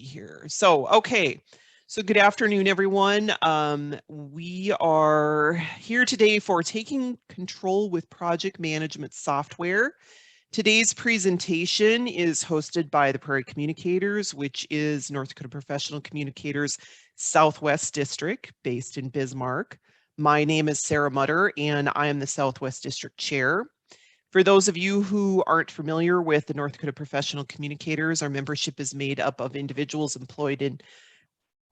here. Okay. So good afternoon, everyone. We are here today for taking control with project management software. Today's presentation is hosted by the Prairie Communicators, which is North Dakota Professional Communicators Southwest District based in Bismarck. My name is Sarah Mutter, and I am the Southwest District Chair. For those of you who aren't familiar with the North Dakota Professional Communicators, our membership is made up of individuals employed in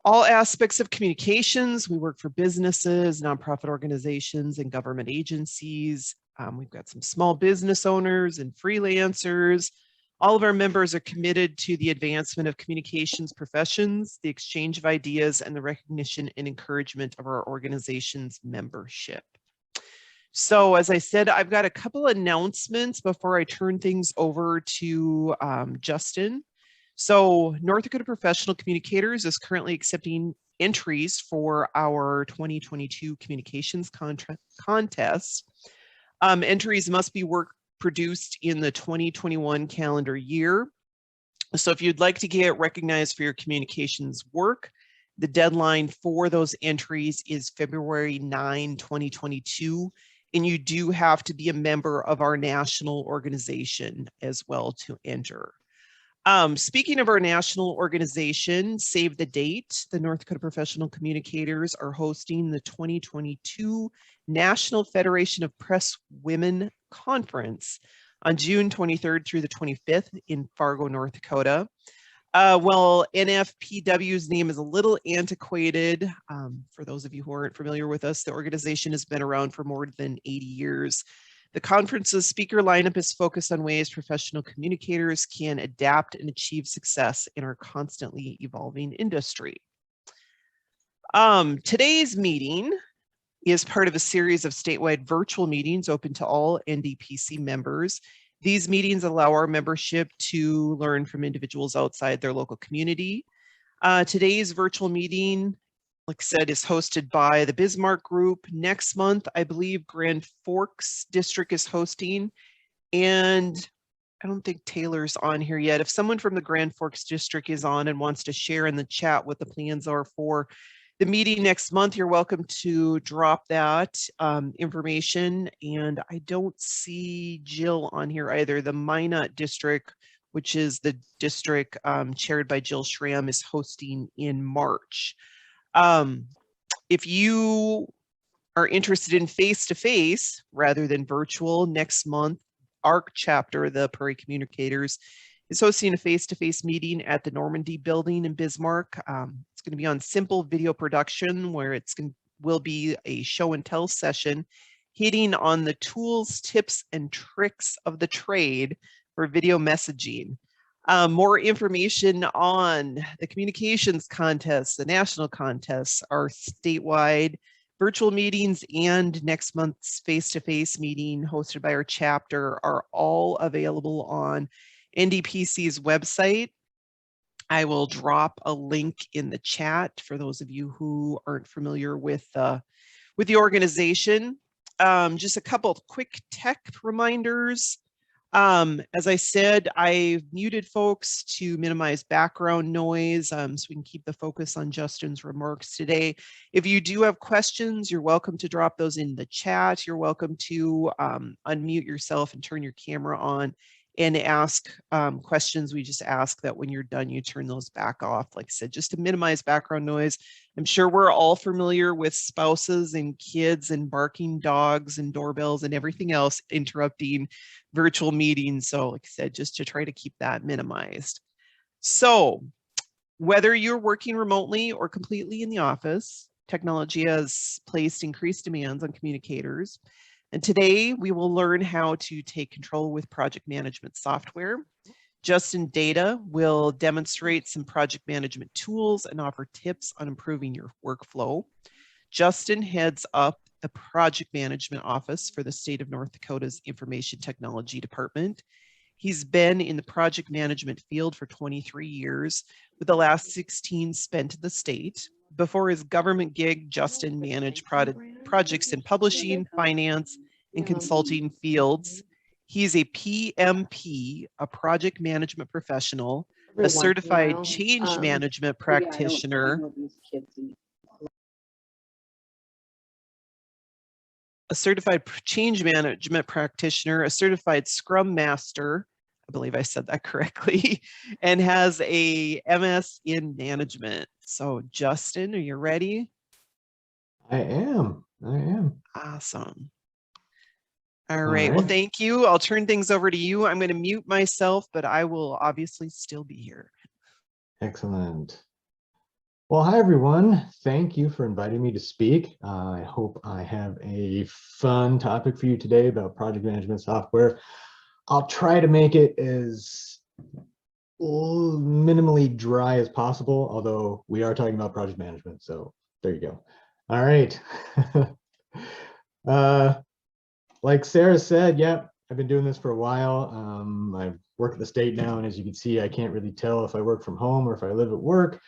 all aspects of communications. We work for businesses, nonprofit organizations, and government agencies. We've got some small business owners and freelancers. All of our members are committed to the advancement of communications professions, the exchange of ideas, and the recognition and encouragement of our organization's membership. So as I said, I've got a couple announcements before I turn things over to Justin. So North Dakota Professional Communicators is currently accepting entries for our 2022 communications contest. Entries must be work produced in the 2021 calendar year. So if you'd like to get recognized for your communications work, the deadline for those entries is February 9, 2022. And you do have to be a member of our national organization as well to enter. Speaking of our national organization, save the date. The North Dakota Professional Communicators are hosting the 2022 National Federation of Press Women Conference on June 23rd through the 25th in Fargo, North Dakota. Well, NFPW's name is a little antiquated. For those of you who aren't familiar with us, the organization has been around for more than 80 years. The conference's speaker lineup is focused on ways professional communicators can adapt and achieve success in our constantly evolving industry. Today's meeting is part of a series of statewide virtual meetings open to all NDPC members. These meetings allow our membership to learn from individuals outside their local community. Today's virtual meeting, like I said, is hosted by the Bismarck Group. Next month, I believe Grand Forks District is hosting, and I don't think Taylor's on here yet. If someone from the Grand Forks District is on and wants to share in the chat what the plans are for the meeting next month, you're welcome to drop that information. And I don't see Jill on here either. The Minot District, which is the district chaired by Jill Schramm, is hosting in March. If you are interested in face-to-face rather than virtual, next month, our chapter, the Prairie Communicators, is hosting a face-to-face meeting at the Normandy building in Bismarck. It's going to be on simple video production, where will be a show and tell session hitting on the tools, tips, and tricks of the trade for video messaging. More information on the communications contests, the national contests, our statewide virtual meetings, and next month's face-to-face meeting hosted by our chapter are all available on NDPC's website. I will drop a link in the chat for those of you who aren't familiar with the organization. Just a couple of quick tech reminders. As I said, I've muted folks to minimize background noise so we can keep the focus on Justin's remarks today. If you do have questions, you're welcome to drop those in the chat. You're welcome to unmute yourself and turn your camera on and ask questions. We just ask that when you're done, you turn those back off, like I said, just to minimize background noise. I'm sure we're all familiar with spouses and kids and barking dogs and doorbells and everything else interrupting virtual meetings. So like I said, just to try to keep that minimized. So whether you're working remotely or completely in the office, technology has placed increased demands on communicators. And today we will learn how to take control with project management software. Justin Data will demonstrate some project management tools and offer tips on improving your workflow. Justin heads up the project management office for the state of North Dakota's Information Technology Department. He's been in the project management field for 23 years, with the last 16 spent in the state. Before his government gig, Justin managed projects in publishing, finance, and consulting fields. He's a PMP, a project management professional, a once in a certified while. change management But yeah, I practitioner, know these kids. a certified change management practitioner, a certified Scrum Master, I believe I said that correctly, and has a MS in management. So Justin, are you ready? I am. Awesome. All right. Well, thank you. I'll turn things over to you. I'm going to mute myself, but I will obviously still be here. Excellent. Well, hi, everyone. Thank you for inviting me to speak. I hope I have a fun topic for you today about project management software. I'll try to make it as minimally dry as possible, although we are talking about project management. So there you go. All right. Like Sarah said, yeah, I've been doing this for a while. I work at the state now, and as you can see, I can't really tell if I work from home or if I live at work.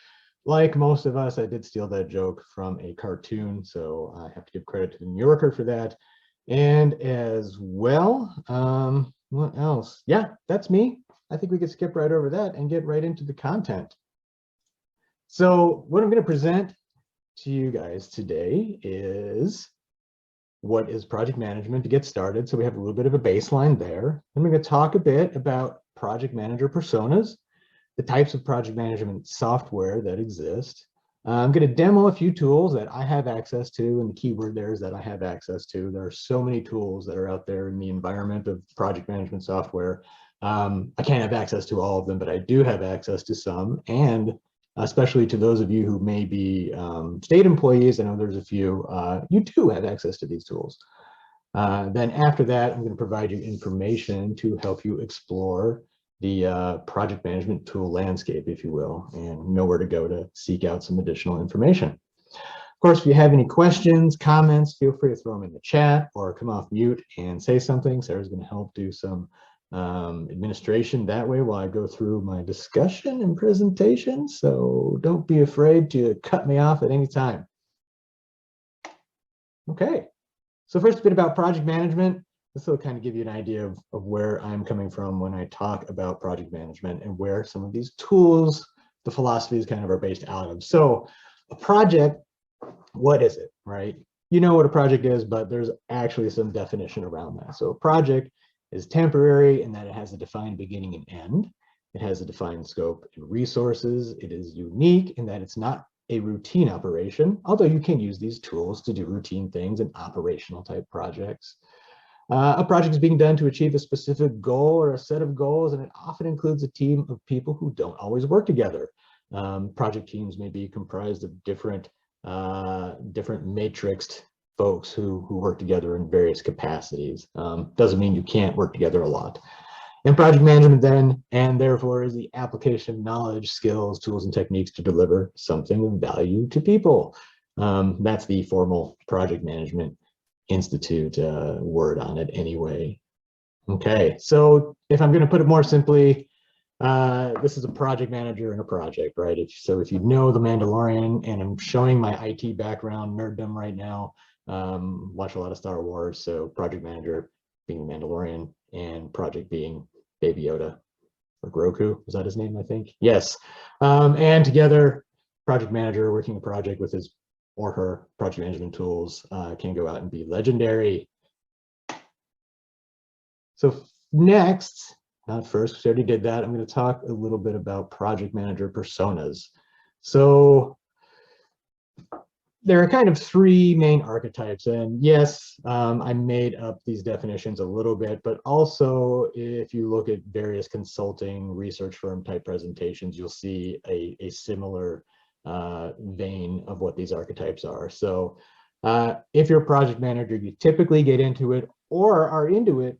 Like most of us, I did steal that joke from a cartoon, so I have to give credit to the New Yorker for that. And as well, what else? Yeah, that's me. I think we could skip right over that and get right into the content. So what I'm going to present to you guys today is what is project management to get started. So we have a little bit of a baseline there. And we're going to talk a bit about project manager personas, the types of project management software that exist. I'm going to demo a few tools that I have access to, and the keyword there is that I have access to. There are so many tools that are out there in the environment of project management software. I can't have access to all of them, but I do have access to some, and especially to those of you who may be state employees, I know there's a few, you too have access to these tools. Then after that, I'm going to provide you information to help you explore the project management tool landscape, if you will, and know where to go to seek out some additional information. Of course, if you have any questions, comments, feel free to throw them in the chat or come off mute and say something. Sarah's going to help do some administration that way while I go through my discussion and presentation. So don't be afraid to cut me off at any time. Okay, so first a bit about project management. This will kind of give you an idea of where I'm coming from when I talk about project management and where some of these tools, the philosophies kind of are based out of. So a project, what is it, right? You know what a project is, but there's actually some definition around that. So a project is temporary in that it has a defined beginning and end. It has a defined scope and resources. It is unique in that it's not a routine operation, although you can use these tools to do routine things in operational type projects. A project is being done to achieve a specific goal or a set of goals, and it often includes a team of people who don't always work together. Project teams may be comprised of different matrixed folks who work together in various capacities. Doesn't mean you can't work together a lot. And project management then, and therefore, is the application of knowledge, skills, tools, and techniques to deliver something of value to people. That's the formal project management Institute word on it anyway. Okay, so if I'm going to put it more simply, this is a project manager in a project, right? So if you know The Mandalorian, and I'm showing my IT background nerddom right now, watch a lot of Star Wars, so project manager being The Mandalorian and project being Baby Yoda or Grogu, was that his name, I think? Yes, and together, project manager working a project with his or her project management tools can go out and be legendary. So next, not first, because I already did that, I'm going to talk a little bit about project manager personas. So there are kind of three main archetypes, and yes, I made up these definitions a little bit, but also if you look at various consulting research firm type presentations, you'll see a similar vein of what these archetypes are. So if you're a project manager, you typically get into it or are into it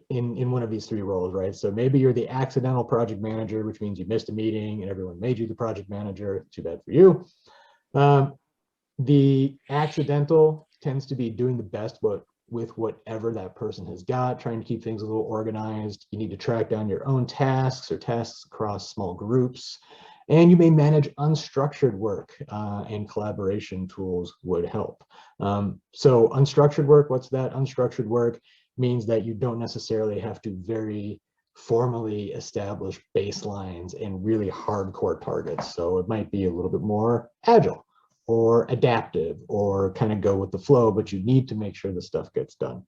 in one of these three roles, right? So maybe you're the accidental project manager, which means you missed a meeting and everyone made you the project manager. Too bad for you. The accidental tends to be doing the best with whatever that person has got, trying to keep things a little organized. You need to track down your own tasks or tasks across small groups. And you may manage unstructured work, and collaboration tools would help. So unstructured work, what's that? Unstructured work means that you don't necessarily have to very formally establish baselines and really hardcore targets. So it might be a little bit more agile or adaptive or kind of go with the flow, but you need to make sure the stuff gets done.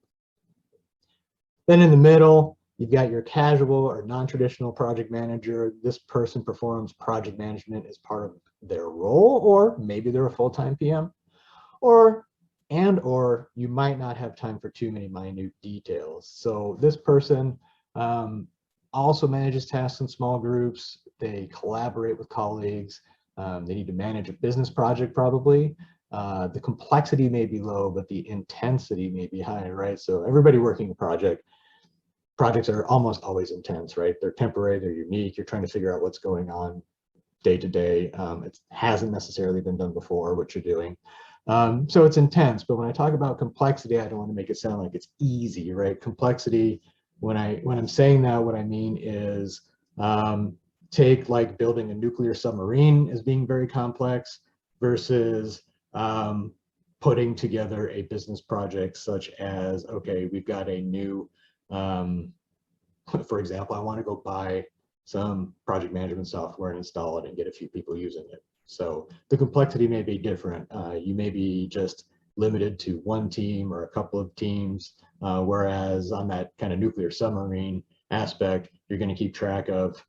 Then in the middle, you've got your casual or non-traditional project manager. This person performs project management as part of their role, or maybe they're a full-time PM, or you might not have time for too many minute details. So this person also manages tasks in small groups. They collaborate with colleagues. They need to manage a business project probably. The complexity may be low, but the intensity may be high, right? So everybody working a projects are almost always intense, right? They're temporary, they're unique. You're trying to figure out what's going on day to day. It hasn't necessarily been done before, what you're doing. So it's intense, but when I talk about complexity, I don't want to make it sound like it's easy, right? Complexity, when I'm saying that, what I mean is take like building a nuclear submarine as being very complex versus putting together a business project such as, okay, we've got a new, for example, I want to go buy some project management software and install it and get a few people using it. So the complexity may be different. You may be just limited to one team or a couple of teams, whereas on that kind of nuclear submarine aspect, you're going to keep track of,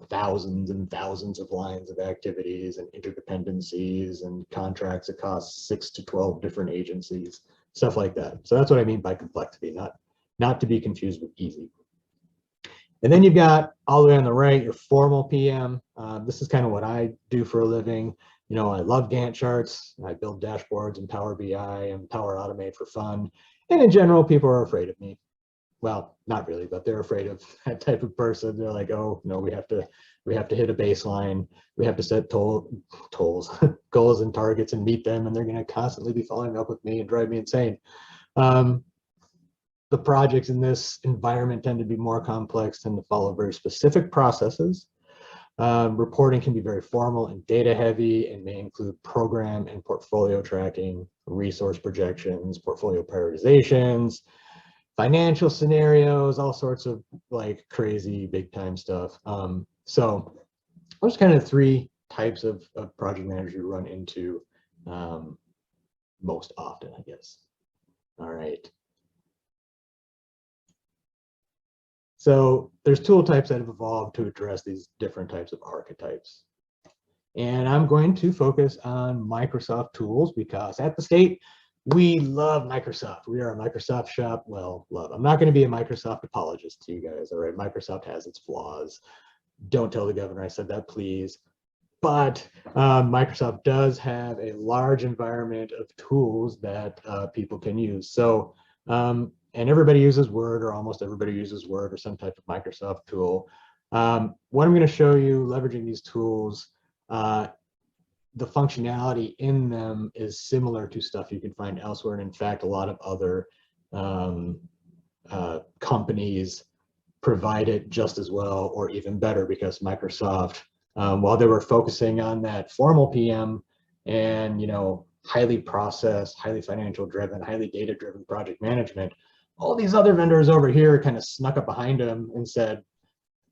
thousands and thousands of lines of activities and interdependencies and contracts across 6 to 12 different agencies, stuff like that. So that's what I mean by complexity, not to be confused with easy. And then you've got all the way on the right, your formal PM. This is kind of what I do for a living. I love Gantt charts. I build dashboards in Power BI and Power Automate for fun. And in general, people are afraid of me. Well, not really, but they're afraid of that type of person. They're like, oh, no, we have to hit a baseline. We have to set goals and targets and meet them. And they're going to constantly be following up with me and drive me insane. The projects in this environment tend to be more complex, tend to follow very specific processes. Reporting can be very formal and data heavy and may include program and portfolio tracking, resource projections, portfolio prioritizations, financial scenarios, all sorts of like crazy big time stuff. So those kind of three types of project managers you run into most often, I guess. All right. So there's tool types that have evolved to address these different types of archetypes. And I'm going to focus on Microsoft tools because at the state, we love Microsoft. We are a Microsoft shop. Well, love. I'm not going to be a Microsoft apologist to you guys. All right. Microsoft has its flaws. Don't tell the governor I said that, please. But Microsoft does have a large environment of tools that people can use. So, and everybody uses Word, or almost everybody uses Word or some type of Microsoft tool. What I'm going to show you, leveraging these tools, the functionality in them is similar to stuff you can find elsewhere. And in fact, a lot of other companies provide it just as well or even better, because Microsoft, while they were focusing on that formal PM and, highly processed, highly financial driven, highly data driven project management, all these other vendors over here kind of snuck up behind them and said,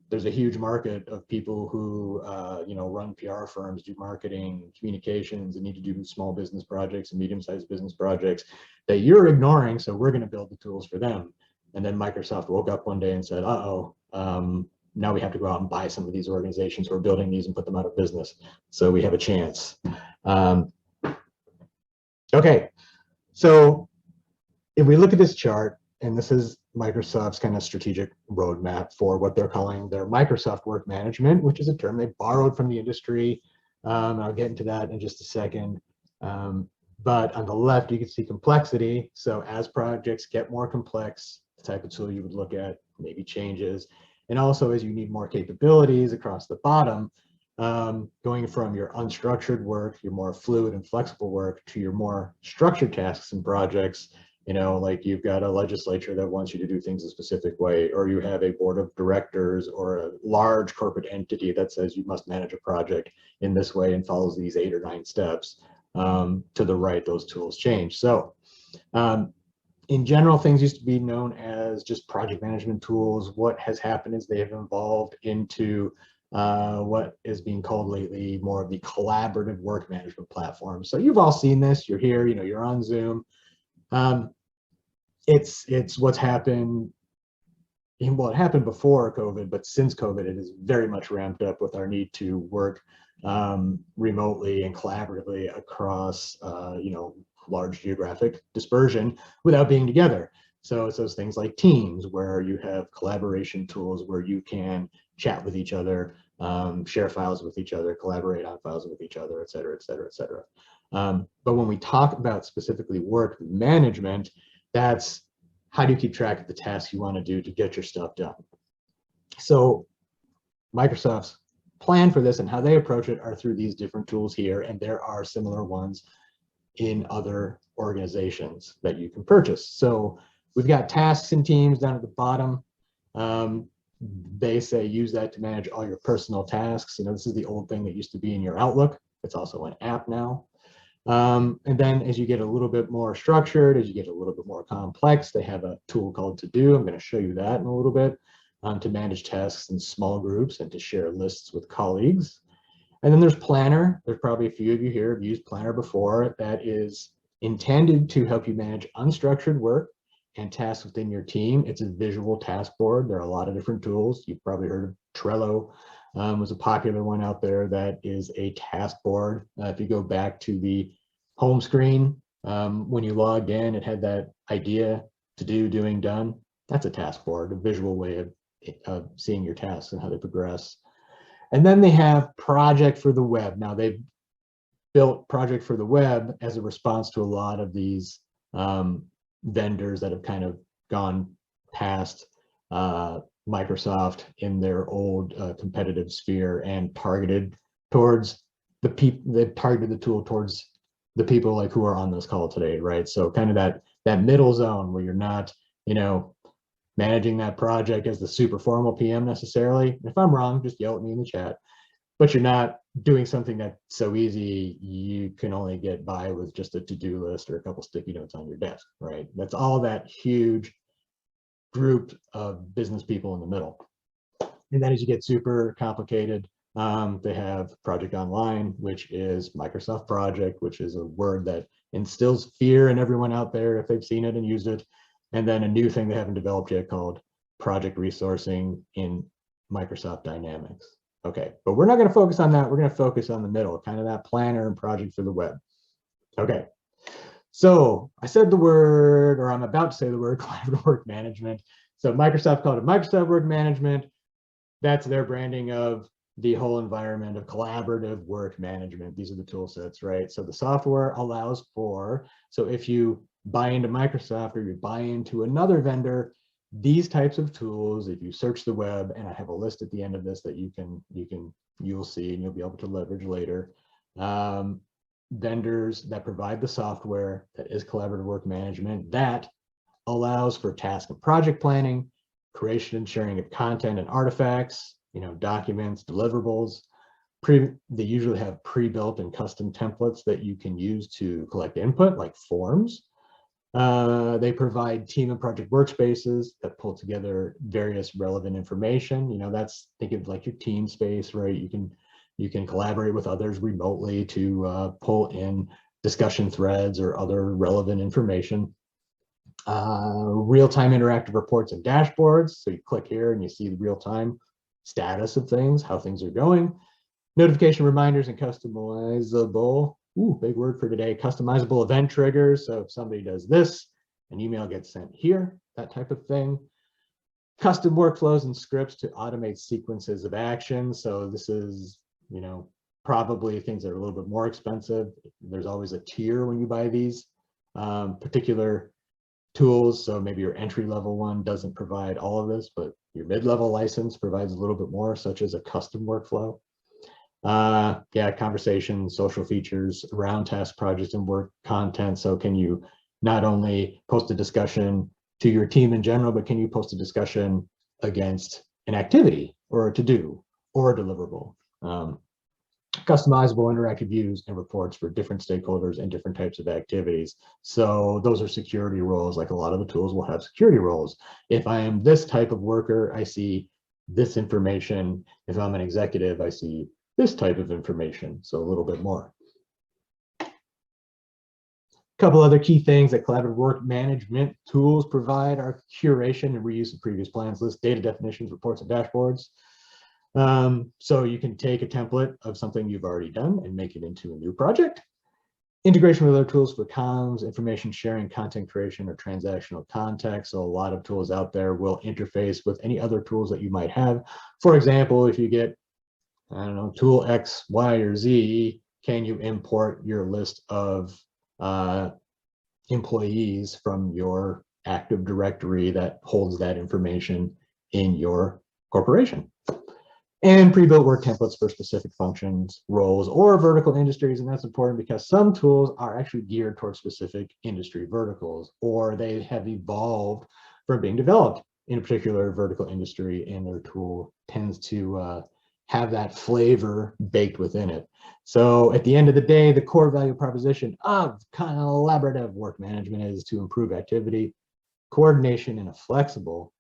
there's a huge market of people who, run PR firms, do marketing, communications, and need to do small business projects and medium-sized business projects that you're ignoring. So we're going to build the tools for them. And then Microsoft woke up one day and said, now we have to go out and buy some of these organizations who are building these and put them out of business. So we have a chance. Okay, so if we look at this chart, and this is Microsoft's kind of strategic roadmap for what they're calling their Microsoft Work Management, which is a term they borrowed from the industry. I'll get into that in just a second. But on the left, you can see complexity. So as projects get more complex, the type of tool you would look at maybe changes. And also as you need more capabilities across the bottom, going from your unstructured work, your more fluid and flexible work, to your more structured tasks and projects. Like you've got a legislature that wants you to do things a specific way, or you have a board of directors or a large corporate entity that says you must manage a project in this way and follows these 8 or 9 steps. To the right, those tools change. So in general, things used to be known as just project management tools. What has happened is they have evolved into what is being called lately more of the collaborative work management platform. So you've all seen this. You're here, you're on Zoom. It's what's happened. Well, it happened before COVID, but since COVID, it is very much ramped up with our need to work remotely and collaboratively across, large geographic dispersion without being together. So it's those things like Teams, where you have collaboration tools where you can chat with each other, share files with each other, collaborate on files with each other, et cetera, et cetera, et cetera. But when we talk about specifically work management, that's how do you keep track of the tasks you want to do to get your stuff done? So Microsoft's plan for this and how they approach it are through these different tools here, and there are similar ones in other organizations that you can purchase. So we've got tasks and teams down at the bottom. They say use that to manage all your personal tasks. This is the old thing that used to be in your Outlook. It's also an app now. And then as you get a little bit more structured, as you get a little bit more complex, they have a tool called To Do. I'm going to show you that in a little bit, to manage tasks in small groups and to share lists with colleagues. And then there's Planner. There's probably a few of you here have used Planner before. That is intended to help you manage unstructured work and tasks within your team. It's a visual task board. There are a lot of different tools. You've probably heard of Trello. Was a popular one out there that is a task board. If you go back to the home screen, when you logged in, it had that idea, to do, doing, done. That's a task board, a visual way of seeing your tasks and how they progress. And then they have Project for the Web. Now they've built Project for the Web as a response to a lot of these vendors that have kind of gone past Microsoft in their old competitive sphere and targeted towards the people. They've targeted the tool towards the people like who are on this call today, right? So kind of that middle zone where you're not, managing that project as the super formal PM necessarily. If I'm wrong, just yell at me in the chat. But you're not doing something that's so easy you can only get by with just a to-do list or a couple sticky notes on your desk, right? That's all that huge group of business people in the middle. And then as you get super complicated, they have Project Online, which is Microsoft Project, which is a word that instills fear in everyone out there if they've seen it and used it. And then a new thing they haven't developed yet called Project Resourcing in Microsoft Dynamics. Okay, but we're not going to focus on that. We're going to focus on the middle, kind of that Planner and Project for the Web. Okay, so I said the word, or I'm about to say the word, collaborative work management. So Microsoft called it Microsoft Work Management. That's their branding of the whole environment of collaborative work management. These are the tool sets, right? So the software allows for, so if you buy into Microsoft or you buy into another vendor, these types of tools, if you search the web, and I have a list at the end of this that you'll see and you'll be able to leverage later, vendors that provide the software that is collaborative work management that allows for task and project planning, creation and sharing of content and artifacts, documents, deliverables. They usually have pre-built and custom templates that you can use to collect input, like forms. They provide team and project workspaces that pull together various relevant information. Think of like your team space, right? You can collaborate with others remotely to pull in discussion threads or other relevant information. Real-time interactive reports and dashboards. So you click here and you see the real-time status of things, how things are going. Notification reminders and customizable, big word for today, customizable event triggers. So if somebody does this, an email gets sent here, that type of thing. Custom workflows and scripts to automate sequences of action. So this is, probably things that are a little bit more expensive. There's always a tier when you buy these particular tools. So maybe your entry-level one doesn't provide all of this, but your mid-level license provides a little bit more, such as a custom workflow. Conversations, social features around task projects and work content. So can you not only post a discussion to your team in general, but can you post a discussion against an activity or a to-do or a deliverable? customizable interactive views and reports for different stakeholders and different types of activities. So those are security roles. Like a lot of the tools will have security roles. If I am this type of worker, I see this information. If I'm an executive, I see this type of information. So a little bit more. A couple other key things that collaborative work management tools provide are curation and reuse of previous plans, list, data definitions, reports, and dashboards. So you can take a template of something you've already done and make it into a new project. Integration with other tools for comms, information sharing, content creation, or transactional context. So a lot of tools out there will interface with any other tools that you might have. For example, if you get, I don't know, tool X, Y, or Z, can you import your list of employees from your Active Directory that holds that information in your corporation? And pre-built work templates for specific functions, roles, or vertical industries. And that's important because some tools are actually geared towards specific industry verticals, or they have evolved from being developed in a particular vertical industry, and their tool tends to have that flavor baked within it. So at the end of the day, the core value proposition of collaborative work management is to improve activity, coordination in a flexible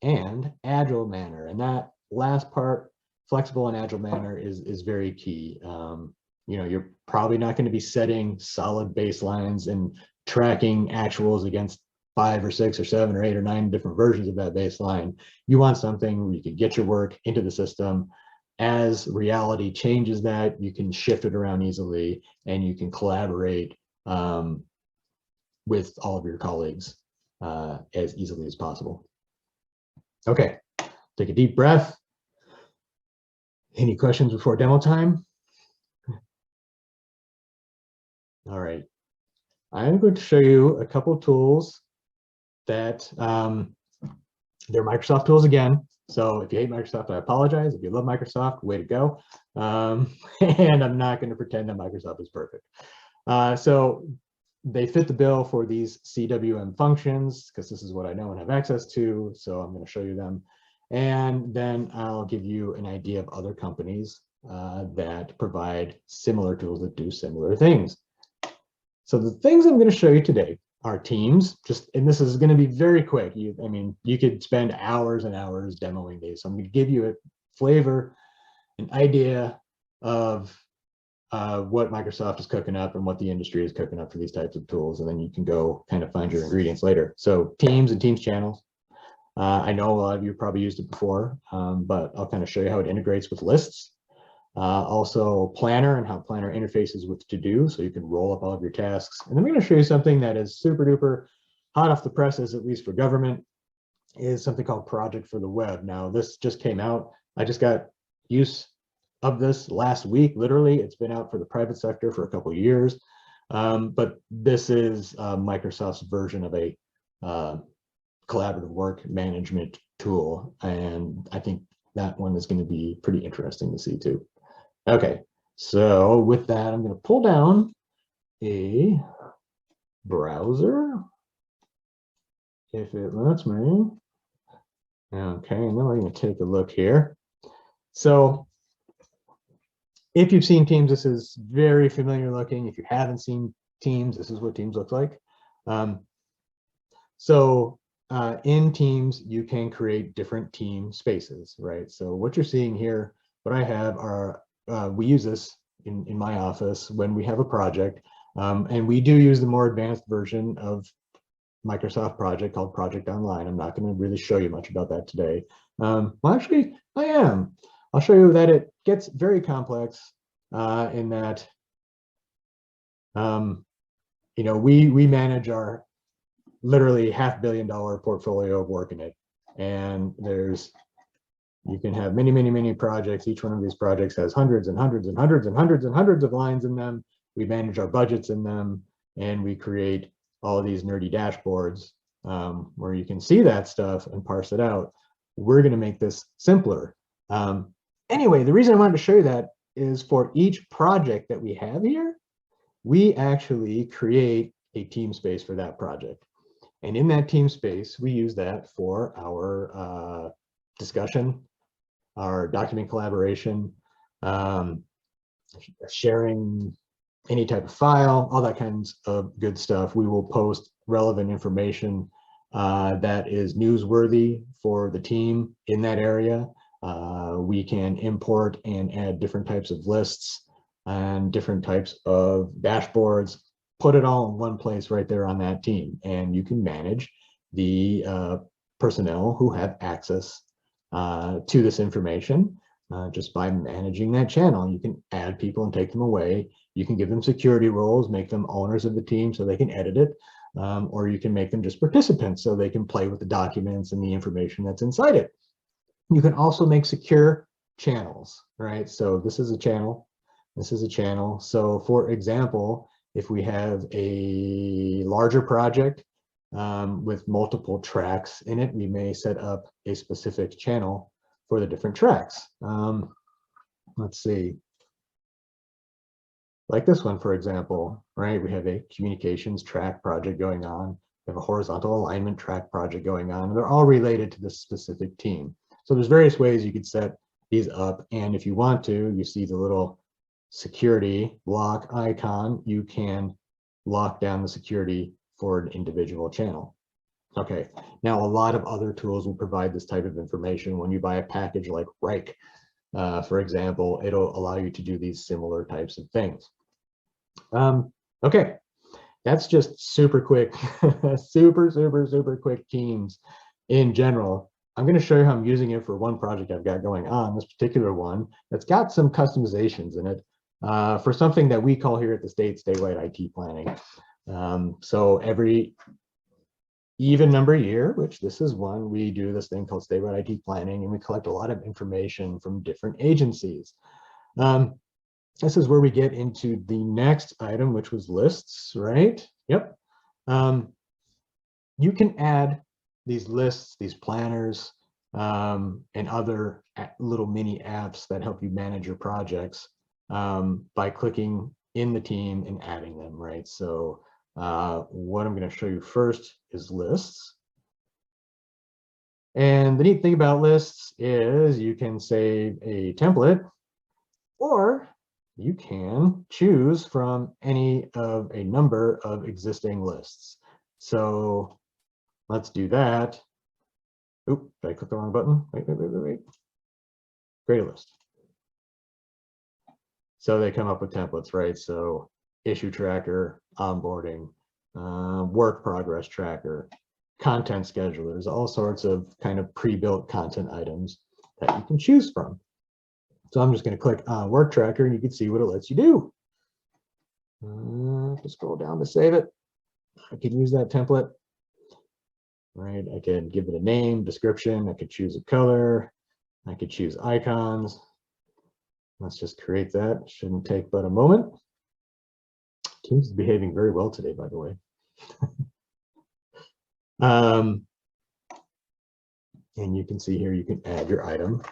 and agile manner. And that last part, flexible and agile manner, is very key. You know, you're probably not going to be setting solid baselines and tracking actuals against 5 or 6 or 7 or 8 or 9 different versions of that baseline. You want something where you can get your work into the system. As reality changes that, you can shift it around easily, and you can collaborate with all of your colleagues as easily as possible. Okay, take a deep breath. Any questions before demo time? All right. I'm going to show you a couple of tools that they're Microsoft tools again. So if you hate Microsoft, I apologize. If you love Microsoft, way to go. And I'm not going to pretend that Microsoft is perfect. So they fit the bill for these CWM functions, because this is what I know and have access to. So I'm going to show you them. And then I'll give you an idea of other companies that provide similar tools that do similar things. So the things I'm going to show you today are Teams, and this is going to be very quick. I mean, you could spend hours and hours demoing these. So I'm going to give you a flavor, an idea of what Microsoft is cooking up and what the industry is cooking up for these types of tools. And then you can go kind of find your ingredients later. So Teams and Teams channels. I know a lot of you probably used it before, but I'll kind of show you how it integrates with lists. Also Planner and how Planner interfaces with To-Do, so you can roll up all of your tasks. And I'm going to show you something that is super duper hot off the presses, at least for government, is something called Project for the Web. Now, this just came out. I just got use of this last week. Literally, it's been out for the private sector for a couple of years. But this is Microsoft's version of a collaborative work management tool. And I think that one is going to be pretty interesting to see too. Okay, so with that, I'm going to pull down a browser, if it lets me. Okay, and then we're going to take a look here. So if you've seen Teams, this is very familiar looking. If you haven't seen Teams, this is what Teams looks like. In Teams, you can create different team spaces, right? So what you're seeing here, what I have are, we use this in my office when we have a project, and we do use the more advanced version of Microsoft Project called Project Online. I'm not going to really show you much about that today. Well, actually, I am. I'll show you that it gets very complex in that, you know, we manage our literally $500 million portfolio of work in it. And you can have many, many, many projects. Each one of these projects has hundreds and hundreds and hundreds and hundreds and hundreds of lines in them. We manage our budgets in them, and we create all of these nerdy dashboards where you can see that stuff and parse it out. We're going to make this simpler. Anyway, the reason I wanted to show you that is for each project that we have here, we actually create a team space for that project. And in that team space, we use that for our discussion, our document collaboration, sharing any type of file, all that kinds of good stuff. We will post relevant information that is newsworthy for the team in that area. We can import and add different types of lists and different types of dashboards, put it all in one place right there on that team. And you can manage the personnel who have access to this information just by managing that channel. You can add people and take them away. You can give them security roles, make them owners of the team so they can edit it, or you can make them just participants so they can play with the documents and the information that's inside it. You can also make secure channels, right? So this is a channel, this is a channel. So for example, if we have a larger project with multiple tracks in it, we may set up a specific channel for the different tracks. Let's see. Like this one, for example, right? We have a communications track project going on. We have a horizontal alignment track project going on. They're all related to this specific team. So there's various ways you could set these up. And if you want to, you see the little security lock icon, you can lock down the security for an individual channel. Okay, now a lot of other tools will provide this type of information. When you buy a package like Rike, for example, it'll allow you to do these similar types of things. Okay, that's just super quick, super quick teams in general. I'm going to show you how I'm using it for one project I've got going on, this particular one that's got some customizations in it for something that we call here at the statewide IT planning. So every even number year, which this is one, we do this thing called statewide IT planning, and we collect a lot of information from different agencies. This is where we get into the next item, which was lists, right? Yep. You can add these lists, these planners, and other little mini apps that help you manage your projects by clicking in the team and adding them, right? So what I'm going to show you first is lists. And the neat thing about lists is you can save a template, or you can choose from any of a number of existing lists. So let's do that. Oop, did I click the wrong button? Wait. Create a list. So they come up with templates, right? So issue tracker, onboarding, work progress tracker, content schedulers, all sorts of kind of pre-built content items that you can choose from. So I'm just going to click on work tracker and you can see what it lets you do. Just scroll down to save it. I can use that template, right? I can give it a name, description. I could choose a color. I could choose icons. Let's just create that. Shouldn't take but a moment. Teams is behaving very well today, by the way. And you can see here, you can add your item,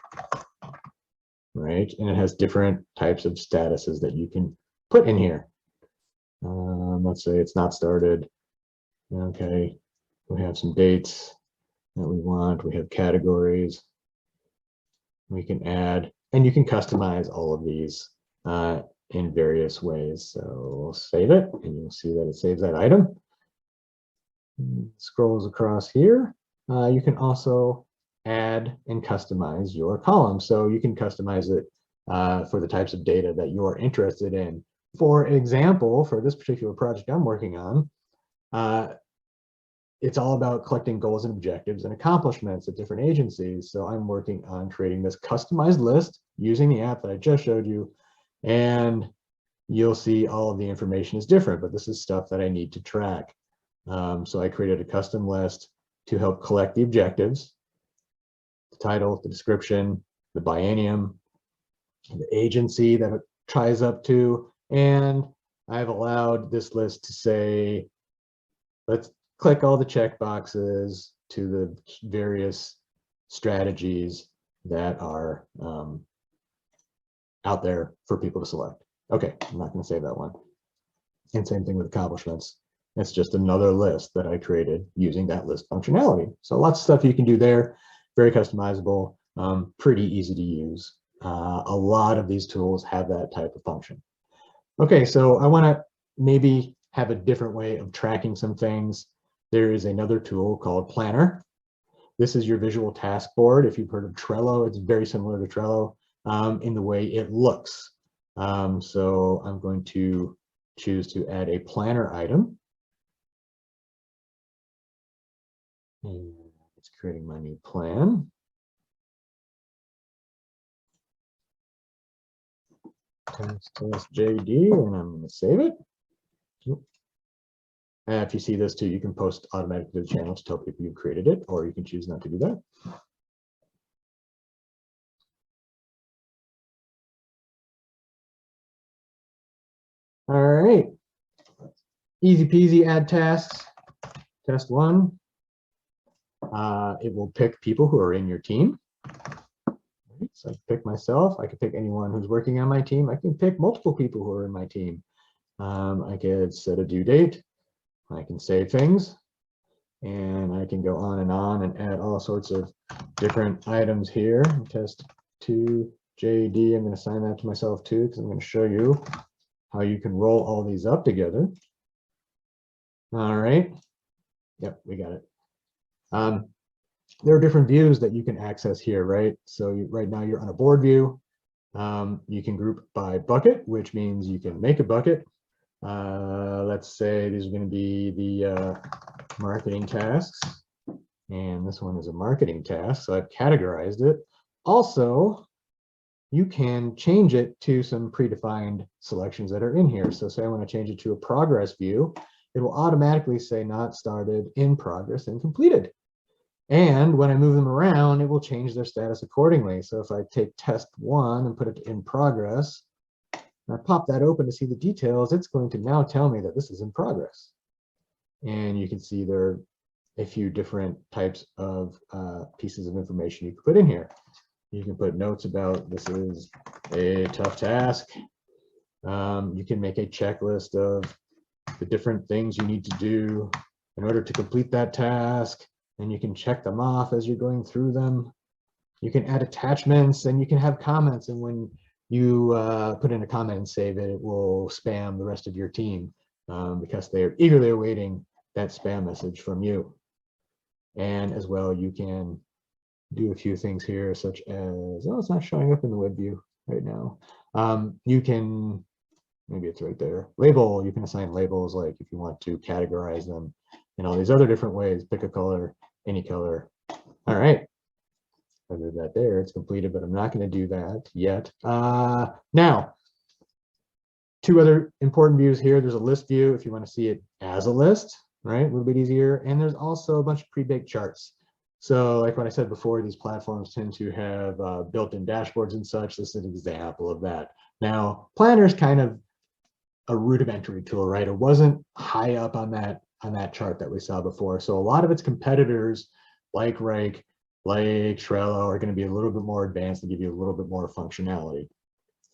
right? And it has different types of statuses that you can put in here. Let's say it's not started. Okay, we have some dates that we want. We have categories. We can add, and you can customize all of these in various ways. So we'll save it, and you'll see that it saves that item. Scrolls across here. You can also add and customize your column. So you can customize it for the types of data that you're interested in. For example, for this particular project I'm working on, it's all about collecting goals and objectives and accomplishments at different agencies. So I'm working on creating this customized list using the app that I just showed you. And you'll see all of the information is different, but this is stuff that I need to track. So I created a custom list to help collect the objectives, the title, the description, the biennium, the agency that it ties up to, and I've allowed this list to say, let's click all the check boxes to the various strategies that are out there for people to select. Okay, I'm not going to save that one. And same thing with accomplishments. It's just another list that I created using that list functionality. So lots of stuff you can do there, very customizable, pretty easy to use. A lot of these tools have that type of function. Okay, so I want to maybe have a different way of tracking some things. There is another tool called Planner. This is your visual task board. If you've heard of Trello, it's very similar to Trello in the way it looks. So I'm going to choose to add a planner item. And it's creating my new plan. Test JD, and I'm going to save it. And if you see this too, you can post automatically to the channel to tell people you created it, or you can choose not to do that. All right, easy peasy, add tasks. Test one. It will pick people who are in your team. So I can pick myself. I can pick anyone who's working on my team. I can pick multiple people who are in my team. I can set a due date. I can save things. And I can go on and add all sorts of different items here. Test 2 JD. I'm going to assign that to myself too, because I'm going to show you how you can roll all these up together. All right. Yep, we got it. There are different views that you can access here, right? So right now you're on a board view. You can group by bucket, which means you can make a bucket. Let's say these are going to be the marketing tasks, and this one is a marketing task, so I've categorized it. Also, you can change it to some predefined selections that are in here. So say I want to change it to a progress view, it will automatically say not started, in progress, and completed. And when I move them around, it will change their status accordingly. So if I take test 1 and put it in progress, and I pop that open to see the details, it's going to now tell me that this is in progress. And you can see there are a few different types of pieces of information you can put in here. You can put notes about this is a tough task. You can make a checklist of the different things you need to do in order to complete that task, and you can check them off as you're going through them. You can add attachments, and you can have comments, and when you put in a comment and save it, it will spam the rest of your team because they are eagerly awaiting that spam message from you. And as well, you can do a few things here, such as, oh, it's not showing up in the web view right now. You can, maybe it's right there, label, you can assign labels, like if you want to categorize them in all these other different ways, pick a color, any color. All right. Under that there, it's completed, but I'm not going to do that yet. Now, two other important views here. There's a list view if you want to see it as a list, right? A little bit easier. And there's also a bunch of pre-baked charts. So like what I said before, these platforms tend to have built-in dashboards and such. This is an example of that. Now, Planner is kind of a rudimentary tool, right? It wasn't high up on that chart that we saw before. So a lot of its competitors, like Rake, like Trello, are going to be a little bit more advanced and give you a little bit more functionality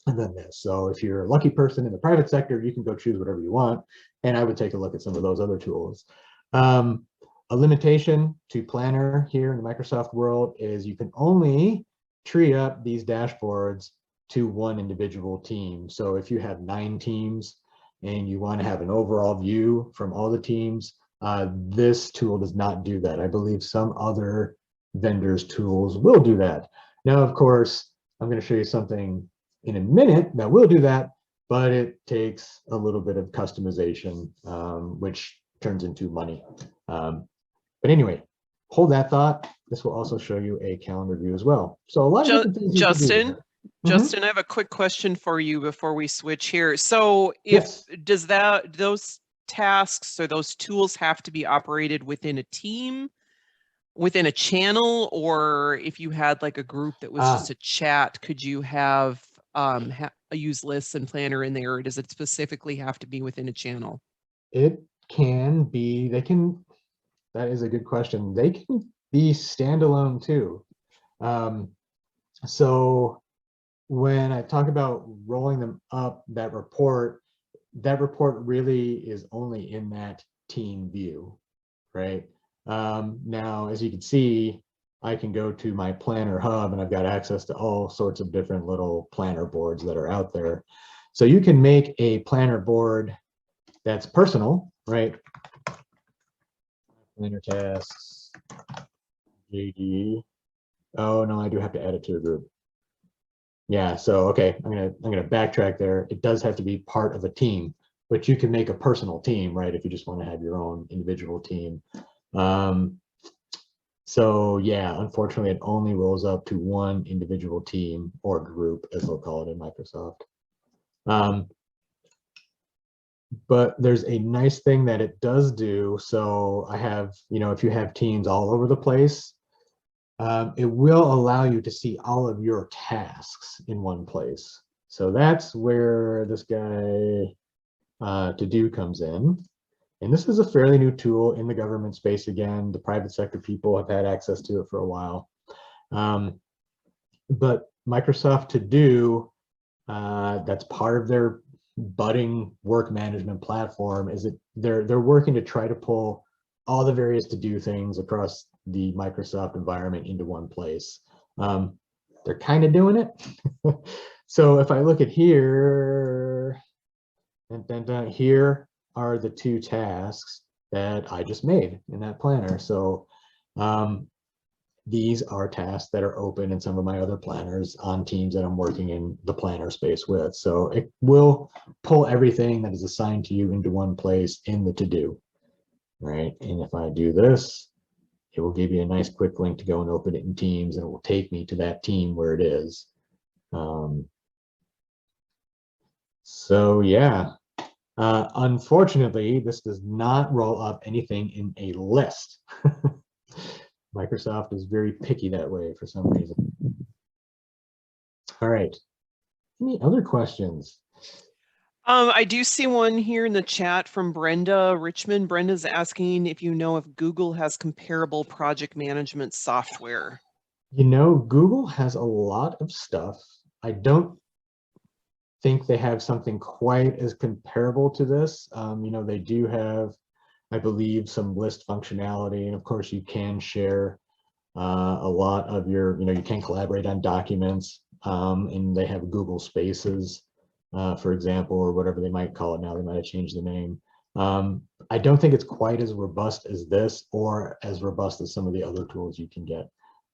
than this. So if you're a lucky person in the private sector, you can go choose whatever you want. And I would take a look at some of those other tools. A limitation to Planner here in the Microsoft world is you can only tree up these dashboards to one individual team. So if you have 9 teams and you want to have an overall view from all the teams, this tool does not do that. I believe some other vendors' tools will do that. Now, of course, I'm going to show you something in a minute that will do that, but it takes a little bit of customization, which turns into money. But anyway, hold that thought. This will also show you a calendar view as well. So a lot of different things you can do. Justin, I have a quick question for you before we switch here. So if Yes. those tasks or those tools have to be operated within a team, within a channel, or if you had like a group that was just a chat, could you have use lists and Planner in there, or does it specifically have to be within a channel? It can be, that is a good question. They can be standalone too. So when I talk about rolling them up, that report really is only in that team view, right? Now, as you can see, I can go to my planner hub and I've got access to all sorts of different little planner boards that are out there. So you can make a planner board that's personal, right? Planner tasks, JD. Oh no, I do have to add it to a group. Yeah, so okay, I'm gonna backtrack there. It does have to be part of a team, but you can make a personal team, right? If you just want to have your own individual team. So yeah, unfortunately, it only rolls up to one individual team or group, as they'll call it in Microsoft. But there's a nice thing that it does do. So I have, if you have teams all over the place, it will allow you to see all of your tasks in one place. So that's where this guy to do comes in. And this is a fairly new tool in the government space. Again, the private sector people have had access to it for a while. But Microsoft To Do, that's part of their budding work management platform, is that they're working to try to pull all the various to do things across the Microsoft environment into one place. They're kind of doing it. So if I look at here, and here are the 2 tasks that I just made in that planner. So these are tasks that are open in some of my other planners on teams that I'm working in the planner space with. So it will pull everything that is assigned to you into one place in the to-do, right? And if I do this, it will give you a nice quick link to go and open it in Teams, and it will take me to that team where it is. So yeah, unfortunately, this does not roll up anything in a list. Microsoft is very picky that way for some reason. All right. Any other questions? I do see one here in the chat from Brenda Richmond. Brenda's asking if you know if Google has comparable project management software. Google has a lot of stuff. I don't think they have something quite as comparable to this. They do have, I believe, some list functionality, and of course you can share a lot of your, you can collaborate on documents, and they have Google Spaces, for example, or whatever they might call it now. They might have changed the name. I don't think it's quite as robust as this, or as robust as some of the other tools you can get.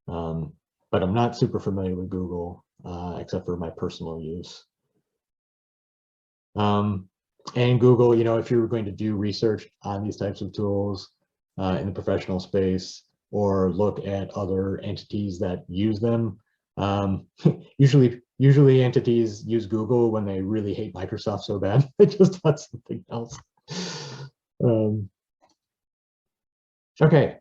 But I'm not super familiar with Google, except for my personal use. And Google, if you were going to do research on these types of tools in the professional space, or look at other entities that use them, usually entities use Google when they really hate Microsoft so bad they just want something else. Okay,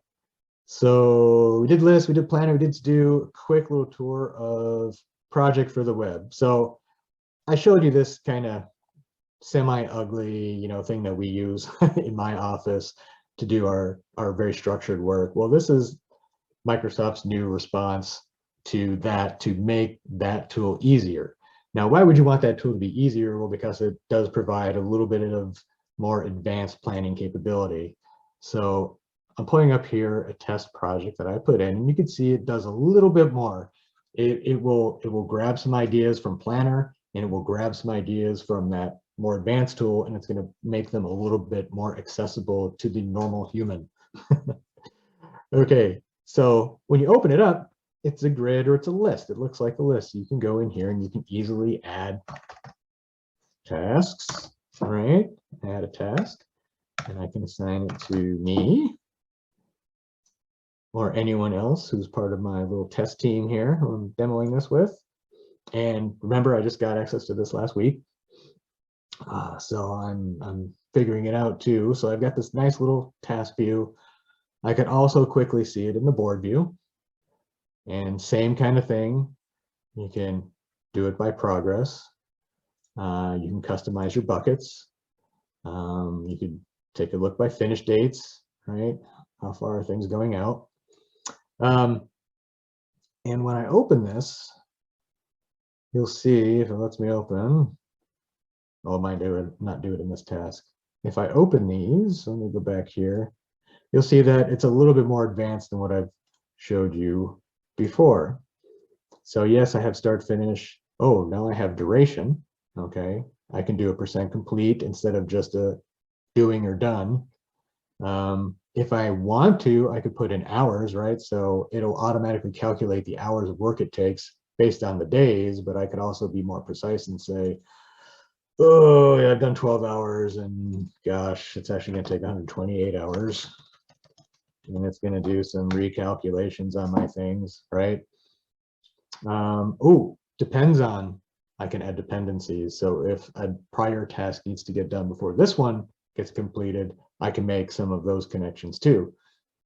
so we did list, we did planner, we did to do. A quick little tour of project for the web. So I showed you this kind of semi-ugly, thing that we use in my office to do our very structured work. Well, this is Microsoft's new response to that, to make that tool easier. Now, why would you want that tool to be easier? Well, because it does provide a little bit of more advanced planning capability. So I'm putting up here a test project that I put in, and you can see it does a little bit more. It will grab some ideas from Planner, and it will grab some ideas from that more advanced tool, and it's going to make them a little bit more accessible to the normal human. Okay, so when you open it up, it's a grid or it's a list. It looks like a list. You can go in here and you can easily add tasks, right? Add a task, and I can assign it to me or anyone else who's part of my little test team here who I'm demoing this with. And remember, I just got access to this last week. So I'm figuring it out too. So I've got this nice little task view. I can also quickly see it in the board view. And same kind of thing. You can do it by progress. You can customize your buckets. You could take a look by finish dates, right? How far are things going out? And when I open this, you'll see if it lets me open. Oh, it might not do it in this task. If I open these, let me go back here. You'll see that it's a little bit more advanced than what I've showed you before. So yes, I have start finish. Oh, now I have duration. Okay, I can do a percent complete instead of just a doing or done. If I want to, I could put in hours, right? So it'll automatically calculate the hours of work it takes based on the days, but I could also be more precise and say, oh yeah, I've done 12 hours and gosh, it's actually gonna take 128 hours. And it's gonna do some recalculations on my things, right? Oh, depends on, I can add dependencies. So if a prior task needs to get done before this one gets completed, I can make some of those connections too.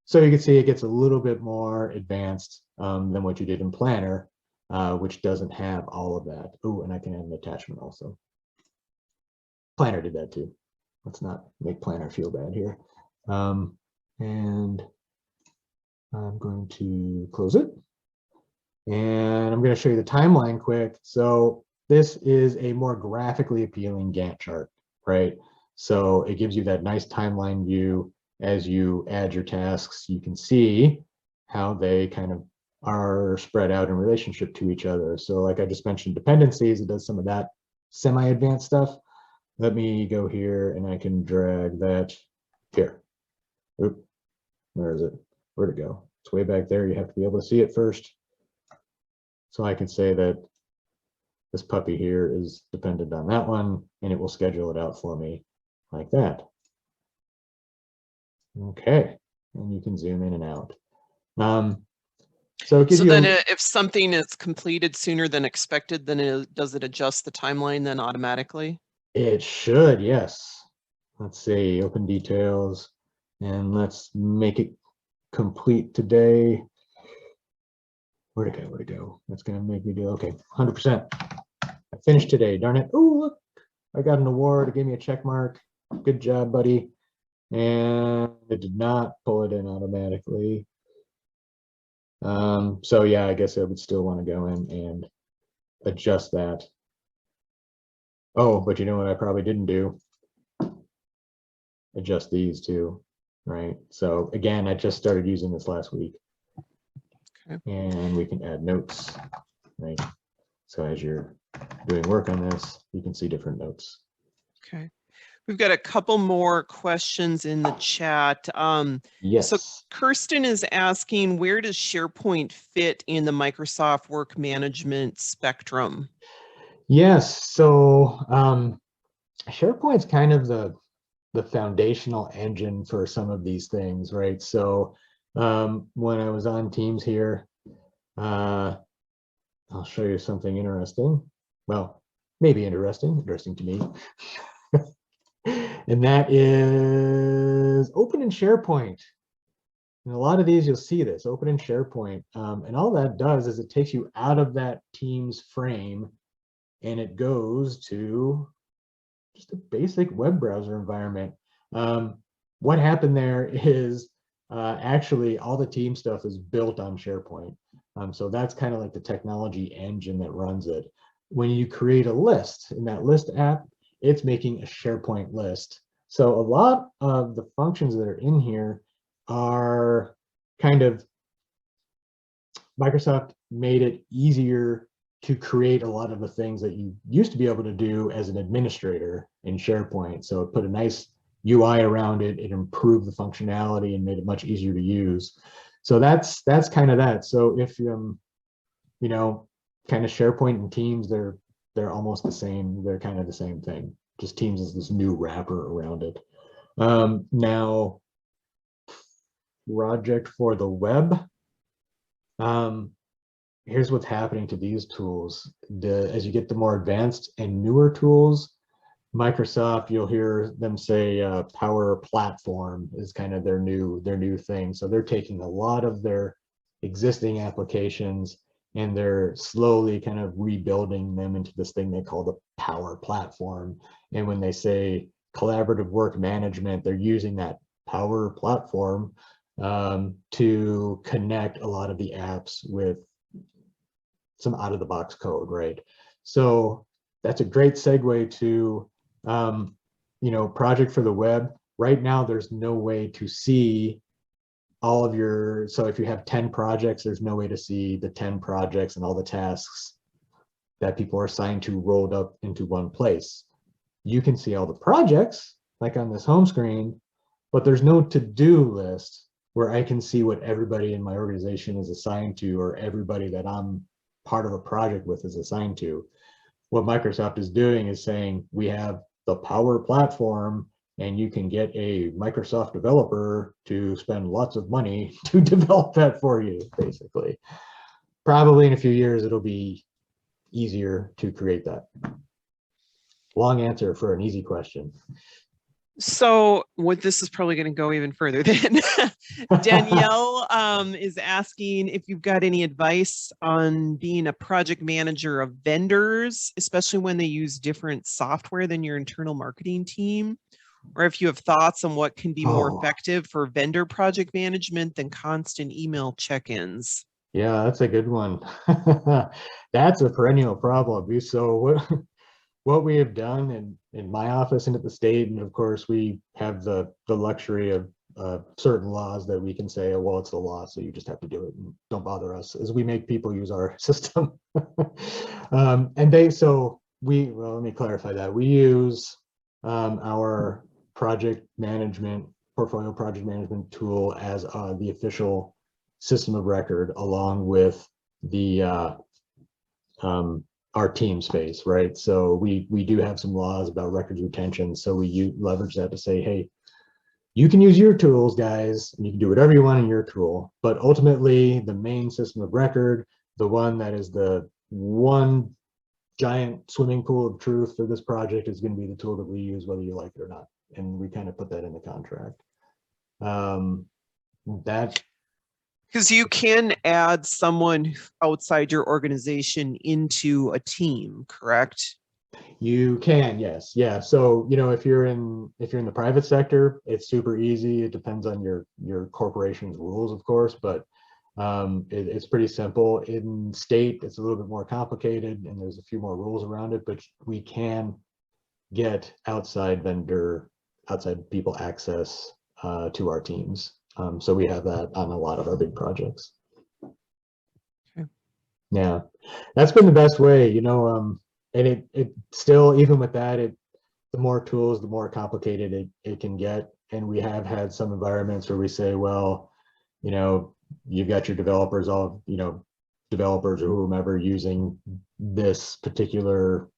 So you can see it gets a little bit more advanced than what you did in Planner, which doesn't have all of that. Oh, and I can add an attachment also. Planner did that too. Let's not make Planner feel bad here. And I'm going to close it. And I'm going to show you the timeline quick. So this is a more graphically appealing Gantt chart, right? So it gives you that nice timeline view. As you add your tasks, you can see how they kind of are spread out in relationship to each other. So like I just mentioned, dependencies, it does some of that semi-advanced stuff. Let me go here and I can drag that here. Oop, where is it? Where'd it go? It's way back there. You have to be able to see it first. So I can say that this puppy here is dependent on that one, and it will schedule it out for me like that. Okay, and you can zoom in and out. So it gives So you then if something is completed sooner than expected, then does it adjust the timeline then automatically? It should, yes. Let's see, open details, and let's make it complete today. Where'd it go? Where'd it go? That's gonna make me do, okay, 100%. I finished today, darn it. Oh, look, I got an award. It gave me a check mark. Good job, buddy. And it did not pull it in automatically. So yeah, I guess I would still want to go in and adjust that. Oh, but you know what I probably didn't do? Adjust these too, right? So again, I just started using this last week. Okay. And we can add notes, right? So as you're doing work on this, you can see different notes. Okay. We've got a couple more questions in the chat. Yes. So Kirsten is asking, where does SharePoint fit in the Microsoft work management spectrum? Yes. So SharePoint's kind of the foundational engine for some of these things, right? So when I was on Teams here, I'll show you something interesting. Well, maybe interesting to me. And that is open in SharePoint. And a lot of these, you'll see this, open in SharePoint. And all that does is it takes you out of that Teams frame and it goes to just a basic web browser environment. What happened there is actually all the team stuff is built on SharePoint. So that's kind of like the technology engine that runs it. When you create a list in that list app, it's making a SharePoint list. So a lot of the functions that are in here are kind of, Microsoft made it easier to create a lot of the things that you used to be able to do as an administrator in SharePoint. So it put a nice UI around it. It improved the functionality and made it much easier to use. So that's kind of that. So if you know, kind of SharePoint and Teams, they're almost the same. They're kind of the same thing. Just Teams is this new wrapper around it. Now, project for the web. Here's what's happening to these tools. As you get the more advanced and newer tools, Microsoft, you'll hear them say Power Platform is kind of their new thing. So they're taking a lot of their existing applications and they're slowly kind of rebuilding them into this thing they call the Power Platform. And when they say collaborative work management, they're using that Power Platform to connect a lot of the apps with some out-of-the-box code, right? So that's a great segue to, you know, project for the web. Right now, there's no way to see all of your, so if you have 10 projects, there's no way to see the 10 projects and all the tasks that people are assigned to rolled up into one place. You can see all the projects, like on this home screen, but there's no to-do list where I can see what everybody in my organization is assigned to, or everybody that I'm part of a project with is assigned to. What Microsoft is doing is saying, we have the Power Platform, and you can get a Microsoft developer to spend lots of money to develop that for you, basically. Probably in a few years, it'll be easier to create that. Long answer for an easy question. So what this is probably going to go even further then. Danielle is asking if you've got any advice on being a project manager of vendors, especially when they use different software than your internal marketing team, or if you have thoughts on what can be more effective for vendor project management than constant email check-ins. Yeah, that's a good one. That's a perennial problem. So what we have done in my office and at the state, and of course we have the luxury of certain laws that we can say, oh, well, it's the law, so you just have to do it and don't bother us, as we make people use our system. Well, let me clarify that. We use our portfolio project management tool as the official system of record, along with the our team space, right? So we do have some laws about records retention, so we leverage that to say, hey, you can use your tools, guys, and you can do whatever you want in your tool, but ultimately the main system of record, the one that is the one giant swimming pool of truth for this project, is going to be the tool that we use, whether you like it or not. And we kind of put that in the contract. Because you can add someone outside your organization into a team, correct? You can, yes. Yeah. So, if you're in the private sector, it's super easy. It depends on your corporation's rules, of course, but it's pretty simple. In state, it's a little bit more complicated, and there's a few more rules around it, but we can get outside people access to our teams. So we have that on a lot of our big projects. Okay. Yeah, that's been the best way, and it still, even with that, the more tools, the more complicated it can get. And we have had some environments where we say, well, you've got your developers or whomever using this particular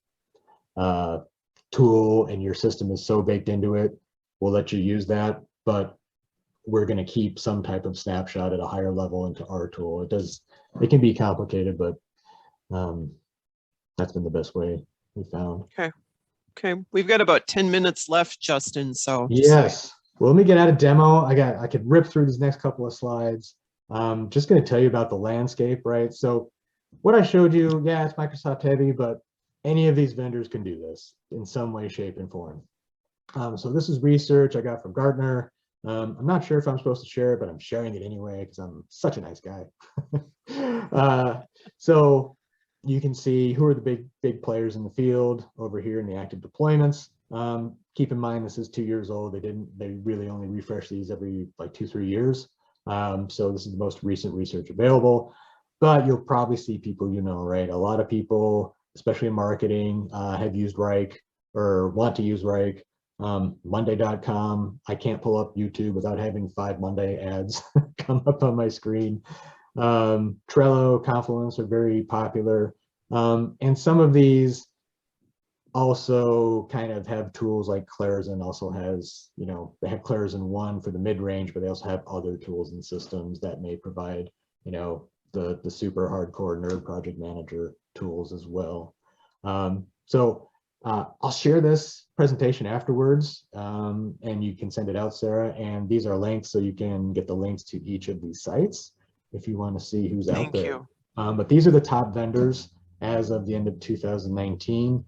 tool, and your system is so baked into it, we'll let you use that, but we're going to keep some type of snapshot at a higher level into our tool. It can be complicated, but that's been the best way we found. Okay, we've got about 10 minutes left, Justin, so yes. Well, let me get out a demo. I could rip through these next couple of slides. Just going to tell you about the landscape, right? So what I showed you, yeah, it's Microsoft heavy, but any of these vendors can do this in some way, shape, and form. So this is research I got from Gartner. I'm not sure if I'm supposed to share it, but I'm sharing it anyway because I'm such a nice guy. So you can see who are the big players in the field over here in the active deployments. Keep in mind, this is 2 years old. They really only refresh these every like 2-3 years. So this is the most recent research available, but you'll probably see people, right? A lot of people, especially in marketing, have used Rike or want to use Rike. Monday.com. I can't pull up YouTube without having 5 Monday ads come up on my screen. Trello, Confluence are very popular. And some of these also kind of have tools, like Clarizen also has, they have Clarizen 1 for the mid-range, but they also have other tools and systems that may provide, the super hardcore nerd project manager tools as well. I'll share this presentation afterwards, and you can send it out, Sarah. And these are links, so you can get the links to each of these sites if you want to see who's out there. Thank you. But these are the top vendors as of the end of 2019.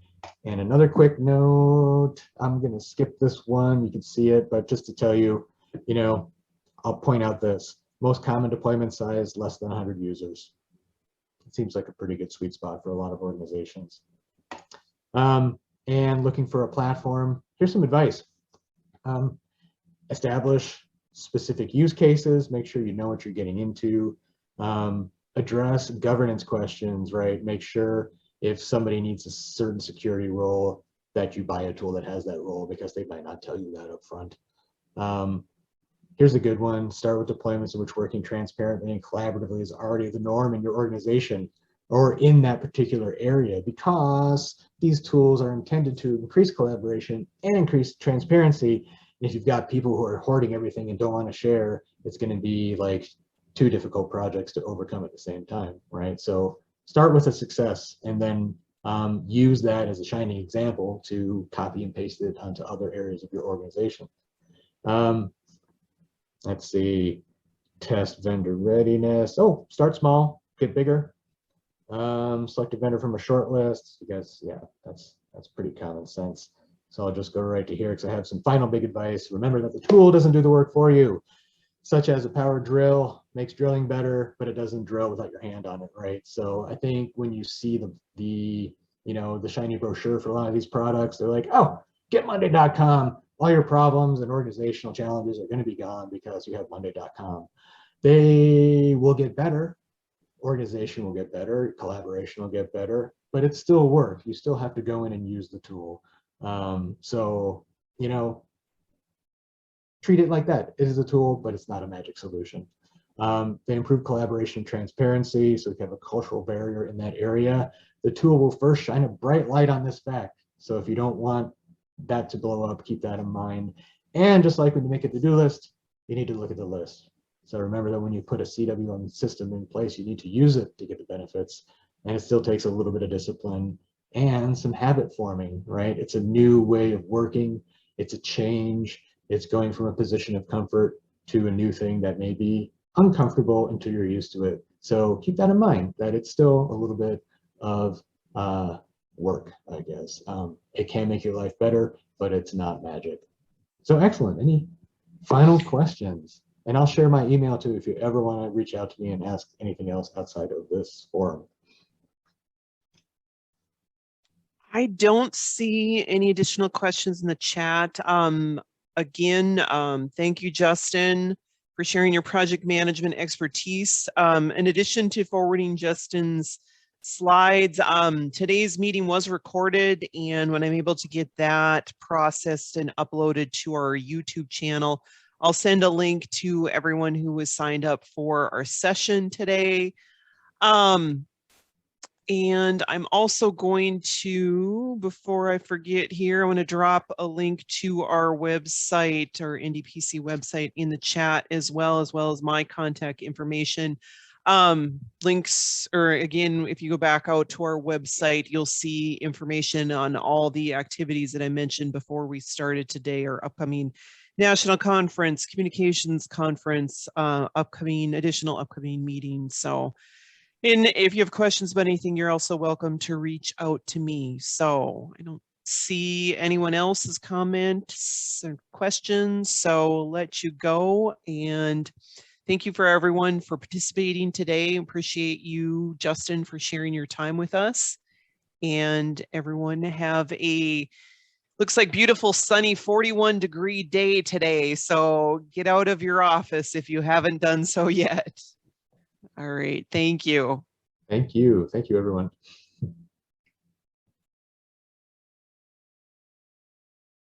And another quick note, I'm going to skip this one. You can see it, but just to tell you, I'll point out this. Most common deployment size, less than 100 users. It seems like a pretty good sweet spot for a lot of organizations. And looking for a platform, here's some advice. Establish specific use cases, make sure you know what you're getting into, address governance questions, right? Make sure if somebody needs a certain security role that you buy a tool that has that role, because they might not tell you that up front. Here's a good one. Start with deployments in which working transparently and collaboratively is already the norm in your organization or in that particular area, because these tools are intended to increase collaboration and increase transparency. And if you've got people who are hoarding everything and don't want to share, it's going to be like 2 difficult projects to overcome at the same time, right? So start with a success and then use that as a shining example to copy and paste it onto other areas of your organization. Let's see, test vendor readiness. Oh, start small, get bigger. Select a vendor from a short list. You guys, yeah, that's pretty common sense. So I'll just go right to here because I have some final big advice. Remember that the tool doesn't do the work for you, such as a power drill makes drilling better, but it doesn't drill without your hand on it, right? So I think when you see the shiny brochure for a lot of these products, they're like, oh, get Monday.com. All your problems and organizational challenges are going to be gone because you have Monday.com. They will get better. Organization will get better. Collaboration will get better, but it's still work. You still have to go in and use the tool. So, treat it like that. It is a tool, but it's not a magic solution. They improve collaboration and transparency, so we have a cultural barrier in that area. The tool will first shine a bright light on this fact. So if you don't want that to blow up, keep that in mind. And just like when you make a to-do list, you need to look at the list. So remember that when you put a CWM system in place, you need to use it to get the benefits. And it still takes a little bit of discipline and some habit forming, right? It's a new way of working. It's a change. It's going from a position of comfort to a new thing that may be uncomfortable until you're used to it. So keep that in mind, that it's still a little bit of work, I guess. It can make your life better, but it's not magic. So excellent. Any final questions? And I'll share my email too if you ever want to reach out to me and ask anything else outside of this forum. I don't see any additional questions in the chat. Again, thank you, Justin, for sharing your project management expertise. In addition to forwarding Justin's slides, today's meeting was recorded, and when I'm able to get that processed and uploaded to our YouTube channel, I'll send a link to everyone who was signed up for our session today. And I'm also going to, before I forget here, I want to drop a link to our website, our NDPC website, in the chat, as well as my contact information. Links, or again, if you go back out to our website, you'll see information on all the activities that I mentioned before we started today, our upcoming national conference, communications conference, additional upcoming meetings. So, and if you have questions about anything, you're also welcome to reach out to me. So I don't see anyone else's comments or questions, so I'll let you go. And thank you for everyone for participating today. Appreciate you, Justin, for sharing your time with us. And everyone have a, looks like beautiful sunny 41-degree day today. So get out of your office if you haven't done so yet. All right. Thank you. Thank you. Thank you, everyone.